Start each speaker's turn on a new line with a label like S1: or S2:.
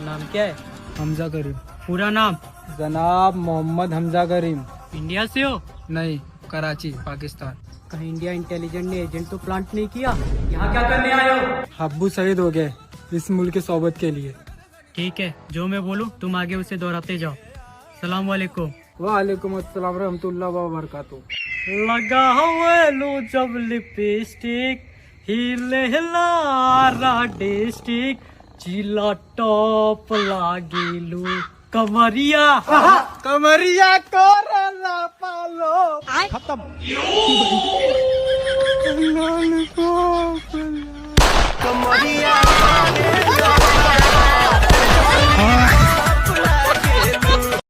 S1: नाम क्या है?
S2: हमजा करीम।
S1: पूरा नाम?
S2: जनाब मोहम्मद हमजा करीम।
S1: इंडिया से हो?
S2: नहीं, कराची पाकिस्तान।
S1: कहीं इंडिया इंटेलिजेंट ने एजेंट तो प्लांट नहीं किया? यहाँ क्या करने आए हो?
S2: अब्बू शहीद हो गए इस मुल्क की सोबत के लिए।
S1: ठीक है, जो मैं बोलूँ तुम आगे उसे दोहराते जाओ। सलाम वालेकुम।
S2: वालेकुम अस्सलाम रहमतुल्लाह व बरकातुहू।
S1: लगा हुए जब लिपस्टिक हिले लारा डिस्ट्रिक्ट जिला टॉप लागिलू कमरिया
S2: कमरिया को पालो
S3: खत्म।
S2: कमरिया